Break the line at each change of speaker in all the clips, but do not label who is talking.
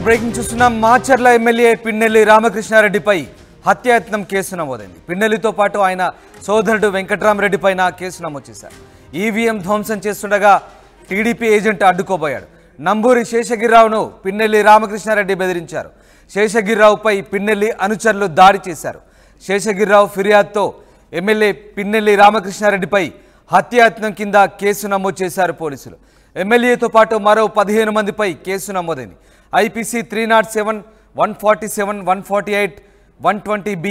Breaking చూస్తున్నాం. Macherla MLA Pinnelli రామకృష్ణారెడ్డిపై హత్యాయత్నం case నమోదైంది. పిన్నెల్లితో పాటు ఆయన సోదరుడు వెంకట్రామరెడ్డి పైన కేసు నమోదు చేశారు. ఈవీఎం ధ్వంసం చేస్తుండగా టీడీపీ ఏజెంట్ అడ్డుకోబోయాడు. నంబూరి శేషగిరిరావును పిన్నెల్లి రామకృష్ణారెడ్డి బెదిరించారు. శేషగిరిరావుపై పిన్నెల్లి అనుచరులు దాడి చేశారు. శేషగిరిరావు ఫిర్యాదుతో ఎమ్మెల్యే పిన్నెల్లి రామకృష్ణారెడ్డిపై హత్యాయత్నం కింద కేసు నమోదు చేశారు పోలీసులు. ఎమ్మెల్యేతో పాటు మరో 15 మందిపై కేసు నమోదైంది. ఐపీసీ 307, 147, 148, 120B,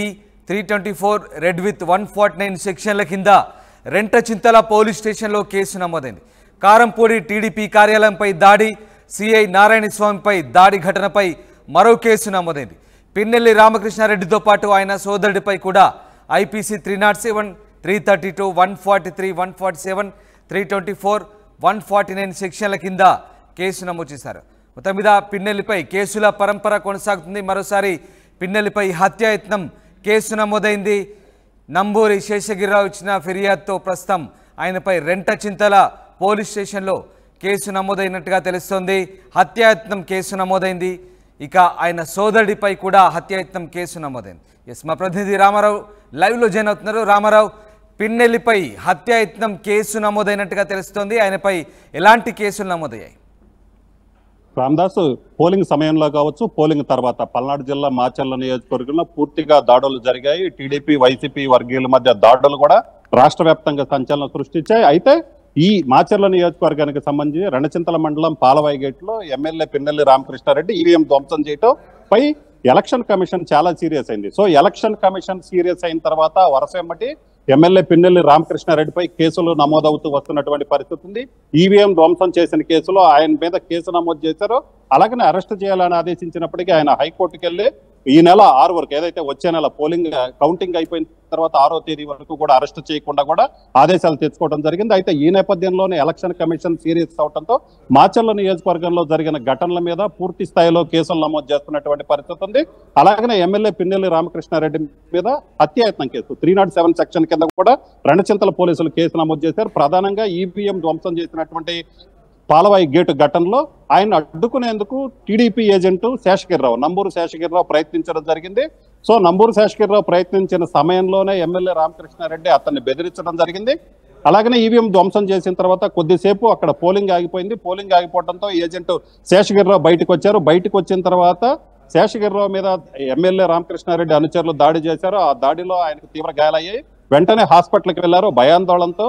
324, రెడ్ విత్ 149 సెక్షన్ల కింద రెంటచింతల పోలీస్ స్టేషన్లో కేసు నమోదైంది. కారంపూడి టీడీపీ కార్యాలయంపై దాడి, సిఐ నారాయణస్వామిపై దాడి ఘటనపై మరో కేసు నమోదైంది. పిన్నెల్లి రామకృష్ణారెడ్డితో పాటు ఆయన సోదరుడిపై కూడా ఐపీసీ 307, 332, 143, 147, 324, 149 సెక్షన్ల కింద కేసు నమోదు చేశారు. మొత్తం మీద పిన్నెల్లిపై కేసుల పరంపర కొనసాగుతుంది. మరోసారి పిన్నెల్లిపై హత్యాయత్నం కేసు నమోదైంది. నంబూరి శేషగిరిరావు ఇచ్చిన ఫిర్యాదుతో ప్రస్తుతం ఆయనపై రెంటచింతల పోలీస్ స్టేషన్లో కేసు నమోదైనట్టుగా తెలుస్తోంది. హత్యాయత్నం కేసు నమోదైంది. ఇక ఆయన సోదరుడిపై కూడా హత్యాయత్నం కేసు నమోదైంది. మా ప్రతినిధి రామారావు లైవ్లో జాయిన్ అవుతున్నారు. రామారావు, పిన్నెల్లిపై హత్యాయత్నం కేసు నమోదైనట్టుగా తెలుస్తోంది. ఆయనపై ఎలాంటి కేసులు నమోదయ్యాయి?
రామదాస్, పోలింగ్ సమయంలో కావచ్చు, పోలింగ్ తర్వాత పల్నాడు జిల్లా మాచర్ల నియోజకవర్గంలో పూర్తిగా దాడులు జరిగాయి. టీడీపీ వైసీపీ వర్గీయుల మధ్య దాడులు కూడా రాష్ట్ర వ్యాప్తంగా సంచలనం సృష్టించాయి. అయితే ఈ మాచర్ల నియోజకవర్గానికి సంబంధించి రెండచింతల మండలం పాలవాయి గేట్లో ఎమ్మెల్యే పిన్నెల్లి రామకృష్ణారెడ్డి ఈవీఎం ధ్వంసం చేయటం పై ఎలక్షన్ కమిషన్ చాలా సీరియస్ అయింది. సో ఎలక్షన్ కమిషన్ సీరియస్ అయిన తర్వాత వరుస ఎమ్మటి ఎమ్మెల్యే పిన్నెల్లి రామకృష్ణారెడ్డిపై కేసులు నమోదవుతూ వస్తున్నటువంటి పరిస్థితి ఉంది. ఈవీఎం ధ్వంసం చేసిన కేసులో ఆయన మీద కేసు నమోదు చేశారో, అలాగనే అరెస్ట్ చేయాలని ఆదేశించినప్పటికీ ఆయన హైకోర్టుకు వెళ్ళి ఈ నెల 6 వరకు, ఏదైతే వచ్చే నెల పోలింగ్ కౌంటింగ్ అయిపోయిన తర్వాత 6వ తేదీ వరకు కూడా అరెస్ట్ చేయకుండా కూడా ఆదేశాలు తెచ్చుకోవడం జరిగింది. అయితే ఈ నేపథ్యంలోనే ఎలక్షన్ కమిషన్ సీరియస్ అవడంతో మాచర్ల నియోజకవర్గంలో జరిగిన ఘటనల మీద పూర్తి స్థాయిలో కేసులు నమోదు చేస్తున్నటువంటి పరిస్థితి ఉంది. అలాగనే ఎమ్మెల్యే పిన్నెల్లి రామకృష్ణారెడ్డి మీద హత్యాయత్నం కేసు 307 సెక్షన్ కింద కూడా రెండచింతల పోలీసులు కేసు నమోదు చేశారు. ప్రధానంగా ఈవీఎం ధ్వంసం చేసినటువంటి పాలవాయి గేటు ఘటనలో ఆయన అడ్డుకునేందుకు టీడీపీ ఏజెంటు శేషగిరిరావు, నంబూరు శేషగిరిరావు ప్రయత్నించడం జరిగింది. సో నంబూరు శేషగిరిరావు ప్రయత్నించిన సమయంలోనే ఎమ్మెల్యే రామకృష్ణారెడ్డి అతన్ని బెదిరించడం జరిగింది. అలాగనే ఈవీఎం ధ్వంసం చేసిన తర్వాత కొద్దిసేపు అక్కడ పోలింగ్ ఆగిపోయింది. పోలింగ్ ఆగిపోవడంతో ఏజెంటు శేషగిరిరావు బయటకు వచ్చారు. బయటకు వచ్చిన తర్వాత శేషగిరిరావు మీద ఎమ్మెల్యే రామకృష్ణారెడ్డి అనుచరులు దాడి చేశారు. ఆ దాడిలో ఆయనకు తీవ్ర గాయాలయ్యాయి. వెంటనే హాస్పిటల్కి వెళ్లారు. భయాందోళనతో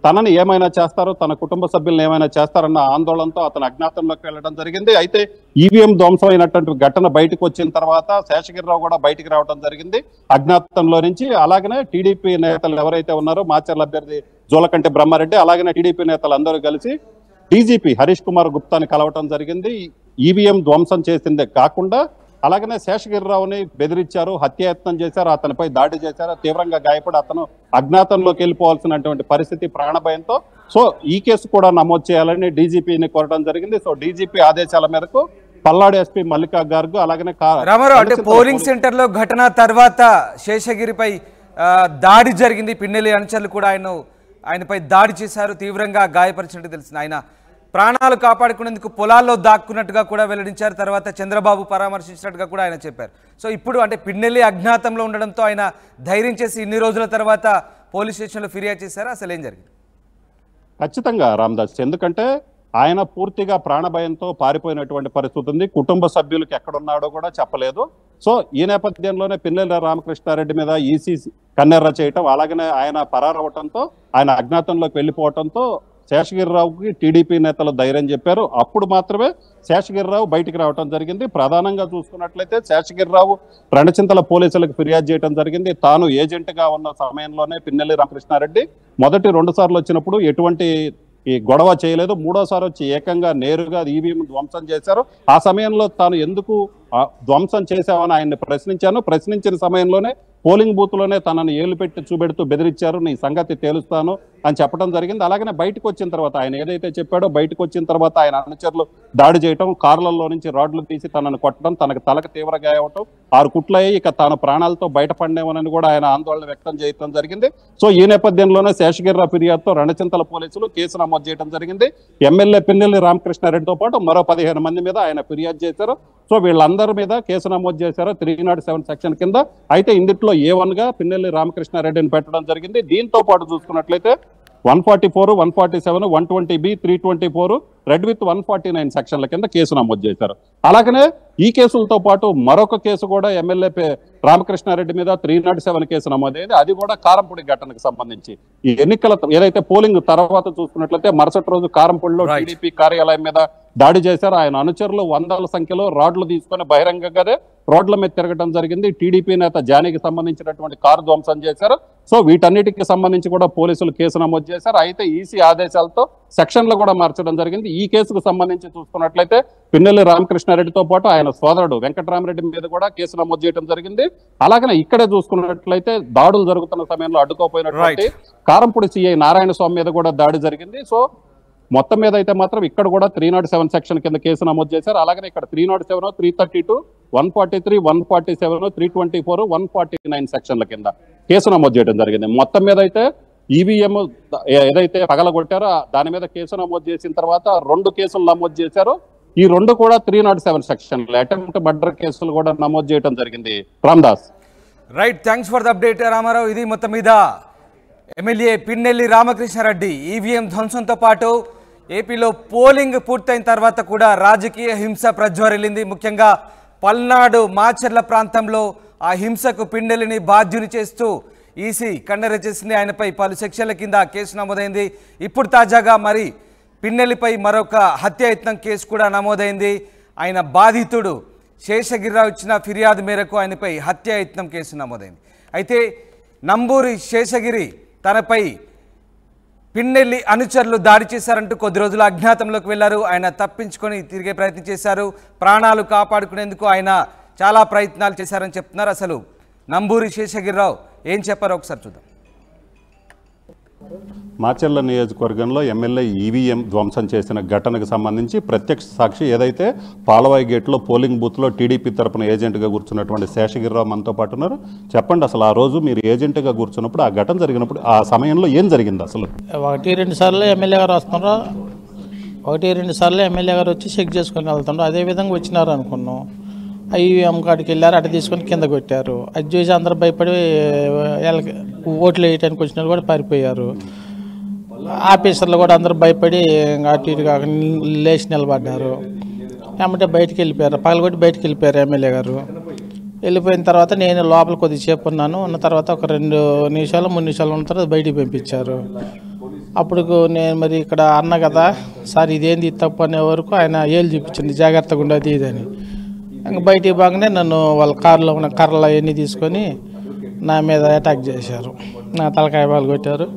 తనని ఏమైనా చేస్తారో, తన కుటుంబ సభ్యులను ఏమైనా చేస్తారన్న ఆందోళనతో అతను అజ్ఞాతంలోకి వెళ్ళడం జరిగింది. అయితే ఈవీఎం ధ్వంసం అయినటువంటి ఘటన బయటకు వచ్చిన తర్వాత శేషగిరిరావు కూడా బయటికి రావడం జరిగింది అజ్ఞాతంలో నుంచి. అలాగనే టీడీపీ నేతలు ఎవరైతే ఉన్నారో మాచర్ల అభ్యర్థి జూలకంటి బ్రహ్మారెడ్డి, అలాగనే టీడీపీ నేతలు అందరూ కలిసి డీజీపీ హరీష్ కుమార్ గుప్తాని కలవటం జరిగింది. ఈవీఎం ధ్వంసం చేసిందే కాకుండా అలాగనే శేషగిరిరావుని బెదిరించారు, హత్యాయత్నం చేశారు, అతనిపై దాడి చేశారు. తీవ్రంగా గాయపడి అతను అజ్ఞాతంలోకి వెళ్ళిపోవాల్సినటువంటి పరిస్థితి ప్రాణభయంతో. సో ఈ కేసు కూడా నమోదు చేయాలని డీజీపీని కోరడం జరిగింది. సో డీజీపీ ఆదేశాల మేరకు పల్నాడు ఎస్పీ మల్లికా గార్గ్ అలాగనే
రామారావు, అంటే పోలింగ్ సెంటర్ లో ఘటన తర్వాత శేషగిరిపై దాడి జరిగింది. పిన్నెల్లి అనుచరులు కూడా ఆయనపై దాడి చేశారు, తీవ్రంగా గాయపరిచినట్టు తెలిసింది. ఆయన ప్రాణాలు కాపాడుకునేందుకు పొలాల్లో దాక్కున్నట్టుగా కూడా వెల్లడించారు. తర్వాత చంద్రబాబు పరామర్శించినట్టుగా కూడా ఆయన చెప్పారు. సో ఇప్పుడు అంటే పిన్నెల్లి అజ్ఞాతంలో ఉండడంతో ఆయన ధైర్యం చేసి ఇన్ని రోజుల తర్వాత పోలీస్ స్టేషన్లో ఫిర్యాదు చేశారు. అసలు ఏం జరిగింది?
ఖచ్చితంగా రామదాస్, ఎందుకంటే ఆయన పూర్తిగా ప్రాణభయంతో పారిపోయినటువంటి పరిస్థితి ఉంది. కుటుంబ సభ్యులకు ఎక్కడున్నాడో కూడా చెప్పలేదు. సో ఈ నేపథ్యంలోనే పిన్నెల్లి రామకృష్ణారెడ్డి మీద ఈసీ కన్నెర్ర చేయటం, అలాగనే ఆయన పరారవటంతో, ఆయన అజ్ఞాతంలోకి వెళ్ళిపోవడంతో శేషగిరిరావుకి టీడీపీ నేతలు ధైర్యం చెప్పారు. అప్పుడు మాత్రమే శేషగిరిరావు బయటికి రావడం జరిగింది. ప్రధానంగా చూసుకున్నట్లయితే శేషగిరిరావు రెండచింతల పోలీసులకు ఫిర్యాదు చేయడం జరిగింది. తాను ఏజెంట్గా ఉన్న సమయంలోనే పిన్నెల్లి రామకృష్ణారెడ్డి మొదటి 2 సార్లు వచ్చినప్పుడు ఎటువంటి ఈ గొడవ చేయలేదు. 3వసారి వచ్చి ఏకంగా నేరుగా ఈవీఎం ధ్వంసం చేశారు. ఆ సమయంలో తాను ఎందుకు ధ్వంసం చేశామని ఆయన్ని ప్రశ్నించిన సమయంలోనే పోలింగ్ బూత్ లోనే తనను ఏలు పెట్టి చూపెడుతూ బెదిరించారు, నీ సంగతి తేలుస్తాను అని చెప్పడం జరిగింది. అలాగనే బయటకు వచ్చిన తర్వాత ఆయన ఏదైతే చెప్పాడో, బయటకు వచ్చిన తర్వాత ఆయన అనుచరులు దాడి చేయటం, కార్లలో నుంచి రాడ్లు తీసి తనను కొట్టడం, తనకు తలకు తీవ్ర గాయవటం, 6 కుట్లయ్యి ఇక తాను ప్రాణాలతో బయటపడినేమోనని కూడా ఆయన ఆందోళన వ్యక్తం చేయడం జరిగింది. సో ఈ నేపథ్యంలోనే శేషగిరిరావు ఫిర్యాదుతో రణచింతల పోలీసులు కేసు నమోదు చేయడం జరిగింది. ఎమ్మెల్యే పిన్నెల్లి రామకృష్ణారెడ్డితో పాటు మరో 15 మంది మీద ఆయన ఫిర్యాదు చేశారు. సో వీళ్ళందరి మీద కేసు నమోదు చేశారు 307 సెక్షన్ కింద. అయితే ఇందులో A1 గా పిన్నెల్లి రామకృష్ణారెడ్డిని పెట్టడం జరిగింది. దీంతో పాటు చూసుకున్నట్లయితే 144, 147, 120B, 324 రెడ్ విత్ 149 సెక్షన్ల కింద కేసు నమోదు చేశారు. అలాగనే ఈ కేసులతో పాటు మరొక కేసు కూడా ఎమ్మెల్యే రామకృష్ణారెడ్డి మీద 307 కేసు నమోదైంది. అది కూడా కారంపూడి ఘటనకు సంబంధించి ఈ ఎన్నికల ఏదైతే పోలింగ్ తర్వాత చూసుకున్నట్లయితే మరుసటి రోజు కారంపూడిలో టీడీపీ కార్యాలయం మీద దాడి చేశారు. ఆయన అనుచరులు వందల సంఖ్యలో రాడ్లు తీసుకొని బహిరంగంగానే రోడ్ల మీద తిరగడం జరిగింది. టీడీపీ నేత జానీకి సంబంధించినటువంటి కారు ధ్వంసం చేశారు. సో వీటన్నిటికి సంబంధించి కూడా పోలీసులు కేసు నమోదు చేశారు. అయితే ఈసీ ఆదేశాలతో సెక్షన్లు కూడా మార్చడం జరిగింది. ఈ కేసుకు సంబంధించి చూసుకున్నట్లయితే పిన్నెల్లి రామకృష్ణారెడ్డితో పాటు ఆయన సోదరుడు వెంకటరామరెడ్డి మీద కూడా కేసు నమోదు చేయడం జరిగింది. అలాగనే ఇక్కడే చూసుకున్నట్లయితే దాడులు జరుగుతున్న సమయంలో అడ్డుకోపోయినటువంటి కారంపూడి సిఐ నారాయణ స్వామి మీద కూడా దాడి జరిగింది. సో మొత్తం మీద అయితే మాత్రం ఇక్కడ కూడా 307 సెక్షన్ కింద కేసు నమోదు చేశారు. అలాగే ఇక్కడ 307, 332, 143, 147, 324, 149 సెక్షన్ల కింద కేసు నమోదు చేయడం జరిగింది. మొత్తం మీద అయితే ఈవీఎం ఏదైతే పగలగొట్టారో దాని మీద కేసు నమోదు చేసిన తర్వాత 2 కేసులు నమోదు చేశారు. ఈ 2 కూడా 307 సెక్షన్లు అటెంప్ట్ మర్డర్ కేసులు కూడా నమోదు చేయడం జరిగింది. Ramdas.
Right, thanks for the update Rama Rao. ఇది మొత్తం మీద ఎమ్మెల్యే పిన్నెల్లి రామకృష్ణారెడ్డి ఈవీఎం ధ్వంసంతో పాటు ఏపీలో పోలింగ్ పూర్తయిన తర్వాత కూడా రాజకీయ హింస ప్రజ్వరిల్లింది. ముఖ్యంగా పల్నాడు మాచర్ల ప్రాంతంలో ఆ హింసకు పిన్నెల్లిని బాధ్యుని చేస్తూ ఈసీ కన్నెర చేసింది. ఆయనపై పలు సెక్షన్ల కింద కేసు నమోదైంది. ఇప్పుడు తాజాగా మరి పిన్నెల్లిపై మరొక హత్యాయత్నం కేసు కూడా నమోదైంది. ఆయన బాధితుడు శేషగిరిరావు ఇచ్చిన ఫిర్యాదు మేరకు ఆయనపై హత్యాయత్నం కేసు నమోదైంది. అయితే నంబూరి శేషగిరి తనపై పిన్నెల్లి అనుచరులు దాడి చేశారంటూ కొద్ది రోజులు అజ్ఞాతంలోకి వెళ్లారు. ఆయన తప్పించుకొని తిరిగే ప్రయత్నం చేశారు. ప్రాణాలు కాపాడుకునేందుకు ఆయన చాలా ప్రయత్నాలు చేశారని చెప్తున్నారు. అసలు నంబూరి శేషగిరిరావు ఏం చెప్పారో ఒకసారి చూద్దాం.
మాచర్ల నియోజకవర్గంలో ఎమ్మెల్యే ఈవీఎం ధ్వంసం చేసిన ఘటనకు సంబంధించి ప్రత్యక్ష సాక్షి ఏదైతే పాలవాయి గేట్లో పోలింగ్ బూత్లో టీడీపీ తరపున ఏజెంట్గా కూర్చున్నటువంటి శేషగిరిరావు మనతో పాటు ఉన్నారు. చెప్పండి, అసలు ఆ రోజు మీరు ఏజెంట్గా కూర్చున్నప్పుడు ఆ ఘటన జరిగినప్పుడు ఆ సమయంలో ఏం జరిగింది? అసలు
1-2 సార్లు ఎమ్మెల్యే గారు వస్తున్నారు, 1-2 సార్లు ఎమ్మెల్యే గారు వచ్చి చెక్ చేసుకొని వెళ్తున్నారు. అదేవిధంగా వచ్చినారు అనుకున్నాం. ఈవీఎం కాడికి వెళ్ళారు, అటు తీసుకొని కింద కొట్టారు. అది చూసి అందరూ భయపడి ఓట్లు వేయడానికి వచ్చిన కూడా పారిపోయారు. ఆఫీసర్లు కూడా అందరూ భయపడి అటు ఇటు కాక లేచి నిలబడ్డారు. ఏమంటే బయటికి వెళ్ళిపోయారు, పగలగొట్టి బయటికి వెళ్ళిపోయారు ఎమ్మెల్యే గారు. వెళ్ళిపోయిన తర్వాత నేను లోపల కొద్దిసేపు ఉన్నాను. ఉన్న తర్వాత ఒక 2 నిమిషాలు 3 నిమిషాలు ఉన్న తర్వాత బయటికి పంపించారు. అప్పుడు నేను మరి ఇక్కడ అన్న కదా సార్ ఇదేంది తప్పు అనే వరకు ఆయన ఏళ్ళు చూపించింది జాగ్రత్తగా ఉండదు ఇదని. ఇంకా బయటికి బాగానే నన్ను వాళ్ళ కారులో ఉన్న కర్రలు అవన్నీ తీసుకొని నా మీద అటాక్ చేశారు. నా తలకాయ బాలు కొట్టారు,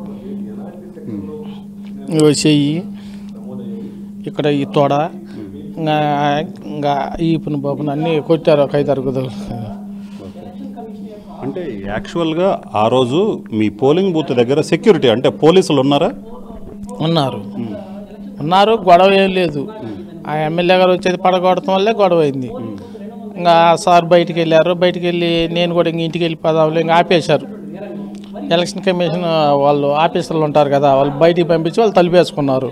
చెయ్యి ఇక్కడ ఈ తోడ ఇంకా ఈపుని బాబుని అన్నీ కొట్టారు ఒక 5-6 గుదలు.
అంటే యాక్చువల్గా ఆ రోజు మీ పోలింగ్ బూత్ దగ్గర సెక్యూరిటీ అంటే పోలీసులు ఉన్నారా?
ఉన్నారు, గొడవ ఏం లేదు. ఆ ఎమ్మెల్యే గారు వచ్చేది పడగొడటం వల్లే గొడవ అయింది. ఇంకా సార్ బయటికి వెళ్ళారు. బయటికి వెళ్ళి నేను కూడా ఇంక ఇంటికి వెళ్ళిపోదాంలే ఇంకా ఆపేశారు. ఎలక్షన్ కమిషన్ వాళ్ళు ఆఫీసర్లు ఉంటారు కదా, వాళ్ళు బయటికి పంపించి వాళ్ళు తలిపేసుకున్నారు.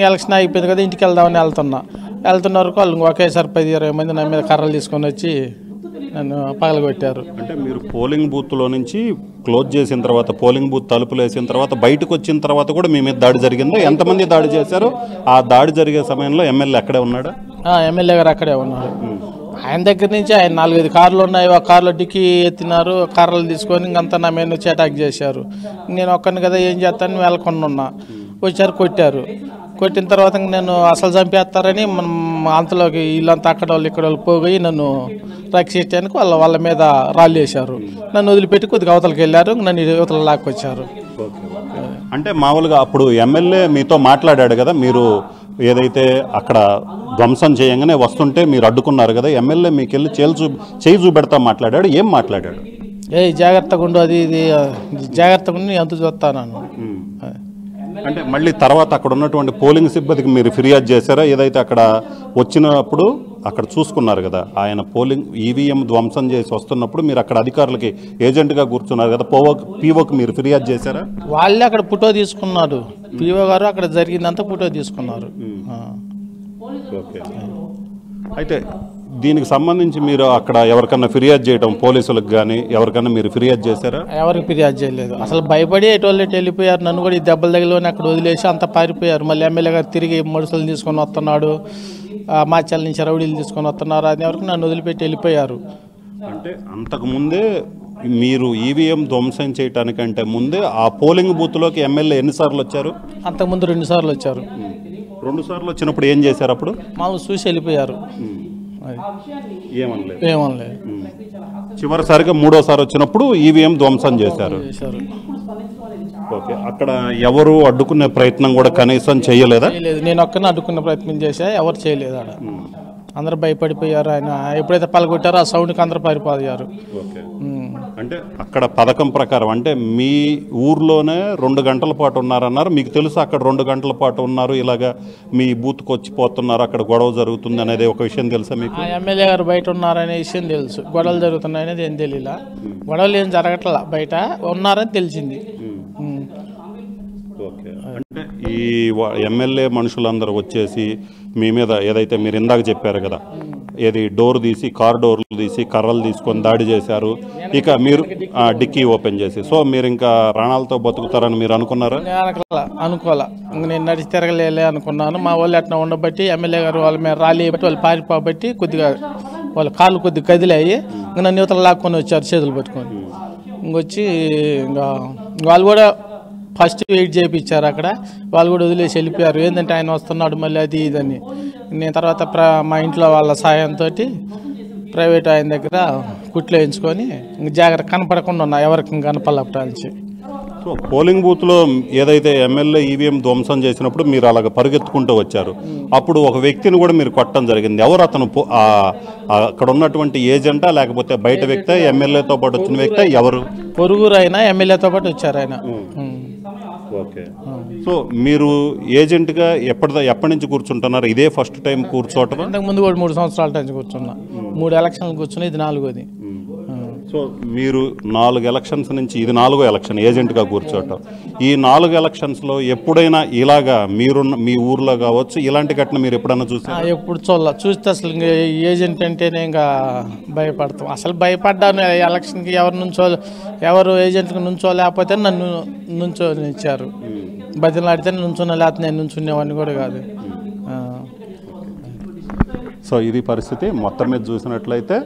ఎలక్షన్ అయిపోయింది కదా ఇంటికి వెళ్దామని వెళ్తున్నారు. వాళ్ళు ఒకేసారి 10-20 మంది నా మీద కర్రలు తీసుకొని వచ్చి నన్ను పగలగొట్టారు.
అంటే మీరు పోలింగ్ బూత్లో నుంచి క్లోజ్ చేసిన తర్వాత, పోలింగ్ బూత్ తలుపులు వేసిన తర్వాత బయటకు వచ్చిన తర్వాత కూడా మీ మీద దాడి జరిగిందా? ఎంతమంది దాడి చేశారు? ఆ దాడి జరిగే సమయంలో ఎమ్మెల్యే అక్కడే ఉన్నాడా?
ఎమ్మెల్యే గారు అక్కడే ఉన్నారు. ఆయన దగ్గర నుంచి ఆయన 4-5 కార్లు ఉన్నాయి. ఒక కార్లో డిక్కీ ఎత్తినారు, కర్రలు తీసుకొని ఇంకంతా నా మీద వచ్చి అటాక్ చేశారు. నేను ఒక్కడిని కదా ఏం చేస్తాను వెళ్ళకుండా ఉన్నా. వచ్చారు, కొట్టారు. కొట్టిన తర్వాత నేను అసలు చంపేస్తారని అంతలోకి వీళ్ళంతా అక్కడ వాళ్ళు ఇక్కడ వాళ్ళు పోయి నన్ను రక్షించడానికి వాళ్ళ మీద రాళ్ళు వేశారు. నన్ను వదిలిపెట్టి కొద్దిగా అవతలకి వెళ్ళారు, నన్ను యువతలు లాక్కొచ్చారు.
అంటే మామూలుగా అప్పుడు ఎమ్మెల్యే మీతో మాట్లాడాడు కదా, మీరు ఏదైతే అక్కడ ధ్వంసం చేయంగానే వస్తుంటే మీరు అడ్డుకున్నారు కదా, ఎమ్మెల్యే మీకు వెళ్ళి చేయి చూపెడతా మాట్లాడాడు. ఏం మాట్లాడాడు?
జాగ్రత్తగా ఉండు, అది ఇది జాగ్రత్తగా ఉండి ఎంత చూస్తాను.
అంటే మళ్ళీ తర్వాత అక్కడ ఉన్నటువంటి పోలింగ్ సిబ్బందికి మీరు ఫిర్యాదు చేశారా? ఏదైతే అక్కడ వచ్చినప్పుడు అక్కడ చూసుకున్నారు కదా, ఆయన పోలింగ్ ఈవీఎం ధ్వంసం చేసి వస్తున్నప్పుడు మీరు అక్కడ అధికారులకి ఏజెంట్గా కూర్చున్నారు కదా, పీఓకి మీరు ఫిర్యాదు చేశారా?
వాళ్ళే అక్కడ ఫోటో తీసుకున్నారు, పీఓ గారు అక్కడ జరిగిందంతా ఫోటో తీసుకున్నారు.
ఓకే. అయితే దీనికి సంబంధించి మీరు అక్కడ ఎవరికన్నా ఫిర్యాదు చేయడం, పోలీసులకు కానీ ఎవరికన్నా మీరు ఫిర్యాదు చేశారా?
ఎవరికి ఫిర్యాదు చేయలేదు. అసలు భయపడి ఎటువల్లెట్ వెళ్ళిపోయారు. నన్ను కూడా ఈ దెబ్బల దగ్గరలోనే అక్కడ వదిలేసి అంత పారిపోయారు. మళ్ళీ ఎమ్మెల్యే గారు తిరిగి మనుషులు తీసుకొని వస్తున్నాడు, మాచల్ నుంచి రౌడీలు తీసుకొని వస్తున్నారు అని ఎవరికి నన్ను వదిలిపెట్టి వెళ్ళిపోయారు.
అంటే అంతకుముందే మీరు ఈవీఎం ధ్వంసం చేయడానికంటే ముందే ఆ పోలింగ్ బూత్లోకి ఎమ్మెల్యే ఎన్నిసార్లు వచ్చారు?
అంతకుముందు 2 సార్లు వచ్చారు.
2 సార్లు వచ్చినప్పుడు ఏం చేశారు? అప్పుడు
మామూలు చూసి వెళ్ళిపోయారు.
ఏమనలేదు. చివరిసారిగా 3వసారి వచ్చినప్పుడు ఈవీఎం ధ్వంసం చేశారు. ఓకే. అక్కడ ఎవరు అడ్డుకునే ప్రయత్నం కూడా కనీసం చేయలేదా?
నేను ఒక్కనే అడ్డుకునే ప్రయత్నం చేశా, ఎవరు చేయలేదు. ఆడ అందరూ భయపడిపోయారు. ఆయన ఎప్పుడైతే పలగొట్టారో ఆ సౌండ్కి అందరూ పారిపోయారు.
అంటే అక్కడ పథకం ప్రకారం అంటే మీ ఊర్లోనే 2 గంటల పాటు ఉన్నారన్నారు. మీకు తెలుసు అక్కడ 2 గంటల పాటు ఉన్నారు, ఇలాగా మీ బూత్కి వచ్చిపోతున్నారు, అక్కడ గొడవ జరుగుతుంది అనేది ఒక విషయం తెలుసా మీకు?
ఎమ్మెల్యే గారు బయట ఉన్నారనే విషయం తెలుసు, గొడవలు జరుగుతున్నాయనేది ఏం తెలియలా. గొడవలు ఏం జరగట్లా, బయట ఉన్నారని తెలిసింది.
ఓకే. అంటే ఈ ఎమ్మెల్యే మనుషులందరూ వచ్చేసి మీ మీద ఏదైతే మీరు ఇందాక చెప్పారు కదా, ఏది డోర్ తీసి, కార్ డోర్లు తీసి కర్రలు తీసుకొని దాడి చేశారు, ఇక మీరు డిక్కీ ఓపెన్ చేసి, సో మీరు ఇంకా ప్రాణాలతో బతుకుతారని మీరు అనుకున్నారా?
అనుకోవాలా, నేను నడిచి తిరగలే అనుకున్నాను. మా వాళ్ళు అట్లా ఉండబట్టి ఎమ్మెల్యే గారు వాళ్ళ మీద ర్యాలీ బట్టి వాళ్ళు పారిపోబట్టి కొద్దిగా వాళ్ళ కాళ్ళు కొద్దిగా కదిలాయి. నన్ను యువతలు లాక్కొని వచ్చారు చేతులు పట్టుకొని. ఇంకొచ్చి ఇంకా వాళ్ళు కూడా ఫస్ట్ వెయిట్ చేయించారు అక్కడ. వాళ్ళు కూడా వదిలేసి వెళ్ళిపోయారు. ఏంటంటే ఆయన వస్తున్నాడు మళ్ళీ అది ఇదని. నేను తర్వాత మా ఇంట్లో వాళ్ళ సాయంతో ప్రైవేట్ ఆయన దగ్గర కుట్లు వేయించుకొని జాగ్రత్త కనపడకుండా ఉన్నా, ఎవరికి కనపడలేపటాల్సి.
సో పోలింగ్ బూత్లో ఏదైతే ఎమ్మెల్యే ఈవీఎం ధ్వంసం చేసినప్పుడు మీరు అలాగ పరిగెత్తుకుంటూ వచ్చారు. అప్పుడు ఒక వ్యక్తిని కూడా మీరు కొట్టడం జరిగింది. ఎవరు అతను? అక్కడ ఉన్నటువంటి ఏజెంటా లేకపోతే బయట వ్యక్తి, ఎమ్మెల్యేతో పాటు వచ్చిన వ్యక్తి ఎవరు?
పొరుగురు అయినా ఎమ్మెల్యేతో పాటు వచ్చారు ఆయన.
ఓకే. సో మీరు ఏజెంట్గా ఎప్పటి నుంచి కూర్చుంటున్నారు? ఇదే ఫస్ట్ టైం కూర్చోవటం?
ఇంతకు ముందు కూడా 3 సంవత్సరాల నుంచి కూర్చున్నా. 3 ఎలక్షన్లు కూర్చున్నా, ఇది 4వది.
సో మీరు 4 ఎలక్షన్స్ నుంచి ఇది 4వ ఎలక్షన్ ఏజెంట్గా కూర్చోవటం. ఈ 4 ఎలక్షన్స్లో ఎప్పుడైనా ఇలాగా మీ ఊర్లో కావచ్చు ఇలాంటి ఘటన మీరు ఎప్పుడైనా చూసారా?
ఎప్పుడు చూస్తే అసలు ఏజెంట్ అంటేనే ఇంకా భయపడతాం. అసలు భయపడ్డాను. ఎలక్షన్కి ఎవరు ఏజెంట్కి నుంచో లేకపోతే నన్ను నుంచోనిచ్చారు. బతిలాడితే నుంచున్నా, లేకపోతే నేను నుంచునేవాడిని కూడా కాదు.
సో ఇది పరిస్థితి. మొత్తం మీద చూసినట్లయితే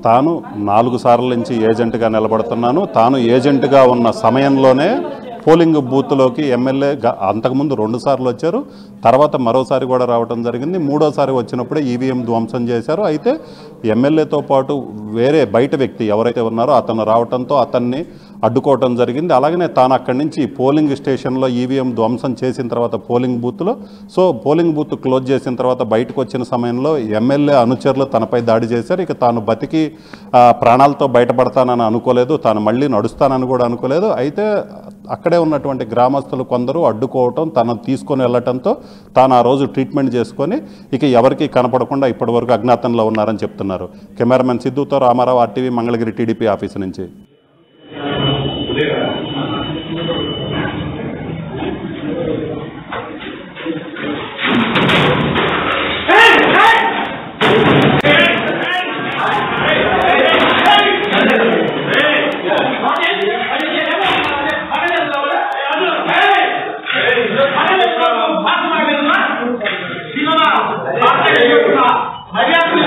తాను 4 సార్ల నుంచి ఏజెంట్గా నిలబడుతున్నాను. తాను ఏజెంట్గా ఉన్న సమయంలోనే పోలింగ్ బూత్లోకి ఎమ్మెల్యే అంతకుముందు 2 సార్లు వచ్చారు, తర్వాత మరోసారి కూడా రావడం జరిగింది. 3వసారి వచ్చినప్పుడే ఈవీఎం ధ్వంసం చేశారు. అయితే ఎమ్మెల్యేతో పాటు వేరే బయట వ్యక్తి ఎవరైతే ఉన్నారో అతను రావడంతో అతన్ని అడ్డుకోవడం జరిగింది. అలాగనే తాను అక్కడి నుంచి పోలింగ్ స్టేషన్లో ఈవీఎం ధ్వంసం చేసిన తర్వాత పోలింగ్ బూత్లో, సో పోలింగ్ బూత్ క్లోజ్ చేసిన తర్వాత బయటకు వచ్చిన సమయంలో ఎమ్మెల్యే అనుచరులు తనపై దాడి చేశారు. ఇక తాను బతికి ప్రాణాలతో బయటపడతానని అనుకోలేదు, తాను మళ్ళీ నడుస్తానని కూడా అనుకోలేదు. అయితే అక్కడే ఉన్నటువంటి గ్రామస్తులు కొందరు అడ్డుకోవటం, తనను తీసుకొని వెళ్ళటంతో తాను ఆ రోజు ట్రీట్మెంట్ చేసుకొని ఇక ఎవరికి కనపడకుండా ఇప్పటివరకు అజ్ఞాతంలో ఉన్నారని చెప్తున్నారు. కెమెరామెన్ సిద్ధుతో రామారావు, RTV, మంగళగిరి టీడీపీ ఆఫీసు నుంచి.
Mariana